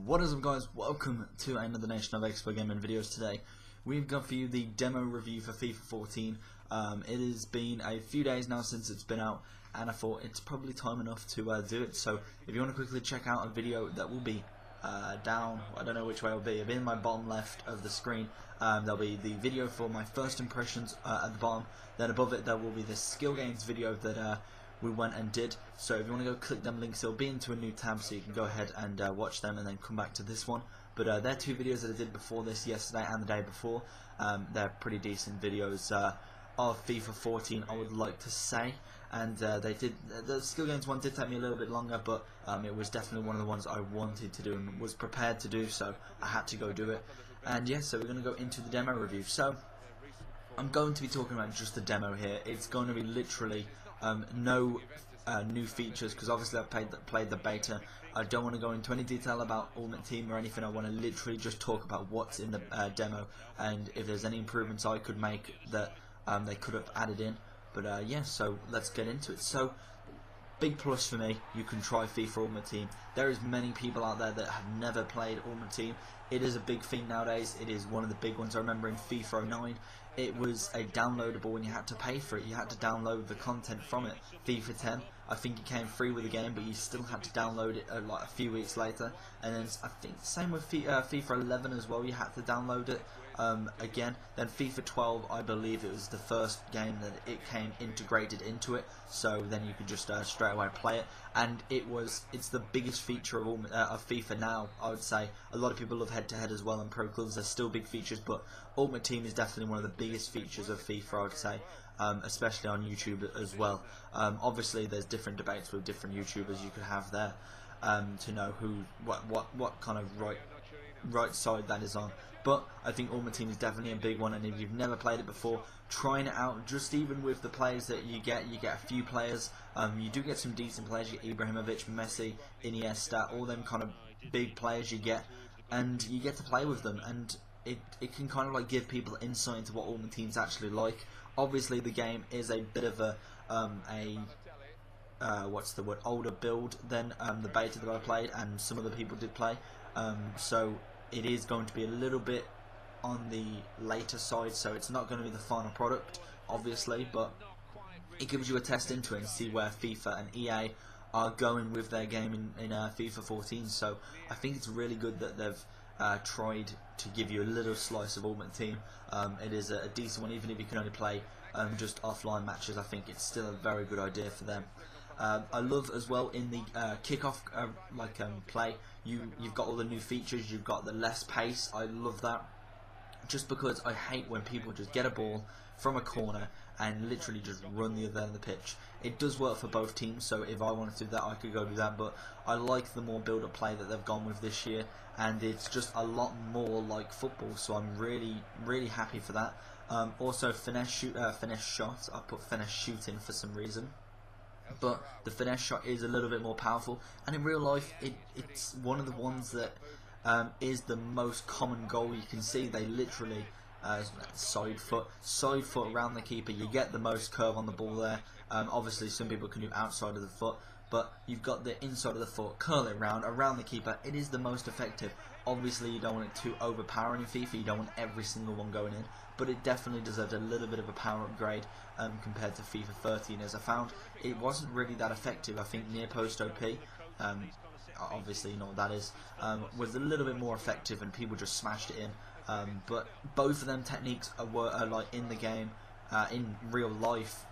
What is up, guys? Welcome to another Nation of Expert Gaming videos. Today we've got for you the demo review for FIFA 14. It has been a few days now since it's been out, and I thought it's probably time enough to do it. So if you want to quickly check out a video that will be down, I don't know which way it'll be, in my bottom left of the screen, there'll be the video for my first impressions at the bottom. Then above it there will be the skill gains video that we went and did. So if you want to go click them links, it'll be into a new tab, so you can go ahead and watch them and then come back to this one. But they're two videos that I did before this, yesterday and the day before. They're pretty decent videos of FIFA 14, I would like to say. And the skill games one did take me a little bit longer, but it was definitely one of the ones I wanted to do and was prepared to do, so I had to go do it. And yeah, so we're going to go into the demo review. So I'm going to be talking about just the demo here. It's going to be literally no new features, because obviously I've played the beta. I don't want to go into any detail about Ultimate Team or anything. I want to literally just talk about what's in the demo, and if there's any improvements I could make that they could have added in. But yeah, so let's get into it. So big plus for me, you can try FIFA Ultimate Team. There is many people out there that have never played Ultimate Team. It is a big thing nowadays. It is one of the big ones. I remember in FIFA 09 it was a downloadable and you had to pay for it. You had to download the content from it. FIFA 10, I think it came free with the game, but you still had to download it like a few weeks later. And then I think same with FIFA 11 as well, you had to download it again. Then FIFA 12, I believe it was the first game that it came integrated into it, so then you could just straight away play it. And it's the biggest feature of FIFA now, I would say. A lot of people love head-to-head as well, and Pro Clubs, they're still big features, but Ultimate Team is definitely one of the biggest features of FIFA, I would say. Especially on YouTube as well. Obviously there's different debates with different YouTubers you could have there to know what kind of right side that is on. But I think Ultimate Team is definitely a big one, and if you've never played it before, trying it out, just even with the players that you get a few players. You do get some decent players. You get Ibrahimovic, Messi, Iniesta, all them kind of big players you get, and you get to play with them, and it can kind of like give people insight into what Ultimate Team's actually like. Obviously the game is a bit of a older build than the beta that I played, and some other people did play, so it is going to be a little bit on the later side, so it's not going to be the final product obviously, but it gives you a test into it and see where FIFA and EA are going with their game in FIFA 14. So I think it's really good that they've tried to give you a little slice of Ultimate Team. It is a decent one, even if you can only play just offline matches. I think it's still a very good idea for them. I love as well in the kickoff play, you've got all the new features. You've got the less pace. I love that, just because I hate when people just get a ball from a corner and literally just run the other end of the pitch. It does work for both teams, so if I wanted to do that, I could go do that, but I like the more build-up play that they've gone with this year, and it's just a lot more like football, so I'm really happy for that. Also finesse shot, I put finesse shooting for some reason, but the finesse shot is a little bit more powerful, and in real life it's one of the ones that is the most common goal you can see. They literally side foot around the keeper. You get the most curve on the ball there. Obviously some people can do outside of the foot, but you've got the inside of the foot, curl it around the keeper. It is the most effective. Obviously you don't want it too overpowering in FIFA, you don't want every single one going in, but it definitely deserves a little bit of a power upgrade compared to FIFA 13, as I found it wasn't really that effective. I think near post OP, obviously you know what that is, was a little bit more effective and people just smashed it in. But both of them techniques are like in the game, in real life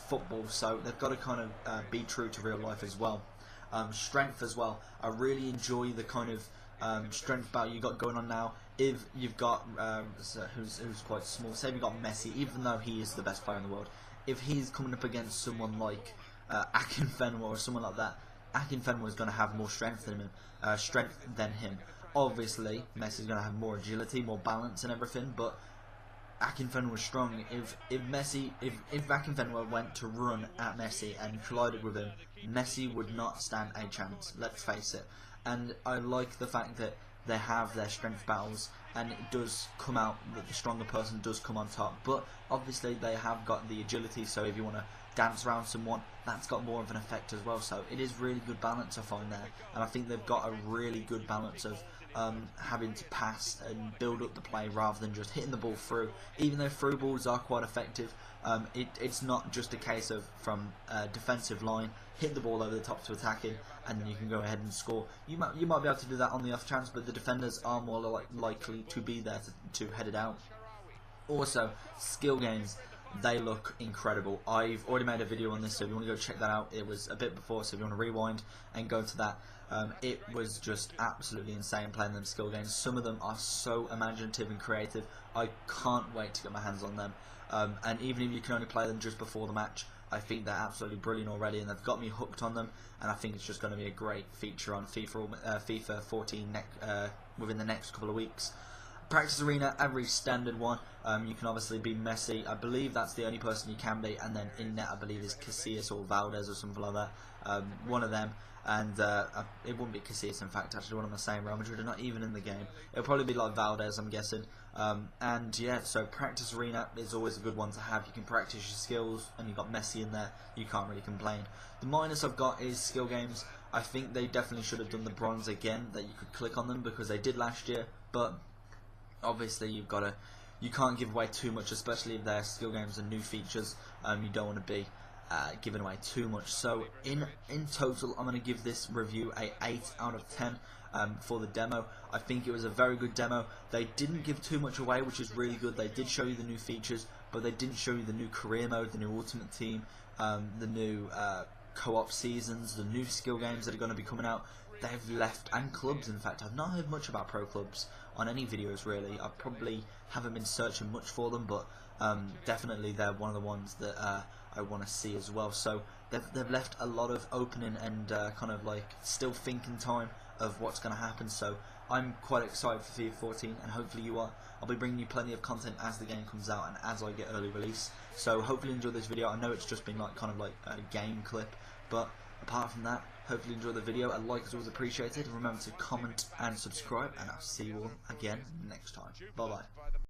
football, so they've got to kind of be true to real life as well. Strength as well, I really enjoy the kind of strength battle you got going on now. If you've got who's quite small, say you've got Messi, even though he is the best player in the world, if he's coming up against someone like Akinfenwa or someone like that, Akinfenwa is going to have more strength than him. Obviously Messi's going to have more agility, more balance and everything, but Akinfenwa was strong. If Akinfenwa went to run at Messi and collided with him, Messi would not stand a chance, let's face it. And I like the fact that they have their strength battles, and it does come out that the stronger person does come on top, but obviously they have got the agility, so if you want to dance around someone, that's got more of an effect as well. So it is really good balance I find there, and I think they've got a really good balance of having to pass and build up the play rather than just hitting the ball through. Even though through balls are quite effective, it's not just a case of from defensive line hit the ball over the top to attacking and then you can go ahead and score. You might be able to do that on the off chance, but the defenders are more likely to be there to head it out. Also, skill games, they look incredible. I've already made a video on this, so if you want to go check that out, it was a bit before, so if you want to rewind and go to that, it was just absolutely insane playing them skill games. Some of them are so imaginative and creative. I can't wait to get my hands on them. And even if you can only play them just before the match, I think they're absolutely brilliant already, and they've got me hooked on them, and I think it's just going to be a great feature on FIFA 14 within the next couple of weeks. Practice arena, every standard one. You can obviously be Messi. I believe that's the only person you can be, and then in net I believe is Casillas or Valdez or something like that. One of them, and it wouldn't be Casillas in fact. Actually, one of the same. Real Madrid are not even in the game. It'll probably be like Valdez, I'm guessing. And yeah, so practice arena is always a good one to have. You can practice your skills, and you've got Messi in there. You can't really complain. The minus I've got is skill games. I think they definitely should have done the bronze again, that you could click on them, because they did last year, but obviously you can't give away too much, especially if they're skill games and new features. You don't want to be giving away too much. So in total, I'm going to give this review a 8 out of 10 for the demo. I think it was a very good demo. They didn't give too much away, which is really good. They did show you the new features, but they didn't show you the new career mode, the new ultimate team, the new co-op seasons, the new skill games that are going to be coming out. They've left, and clubs in fact. I've not heard much about pro clubs on any videos really. I probably haven't been searching much for them, but definitely they're one of the ones that I want to see as well. So they've left a lot of opening and kind of like still thinking time of what's going to happen. So I'm quite excited for FIFA 14, and hopefully you are. I'll be bringing you plenty of content as the game comes out and as I get early release. So hopefully enjoy this video. I know it's just been like kind of like a game clip, but apart from that, hopefully enjoy the video. A like is always appreciated. Remember to comment and subscribe, and I'll see you all again next time. Bye bye.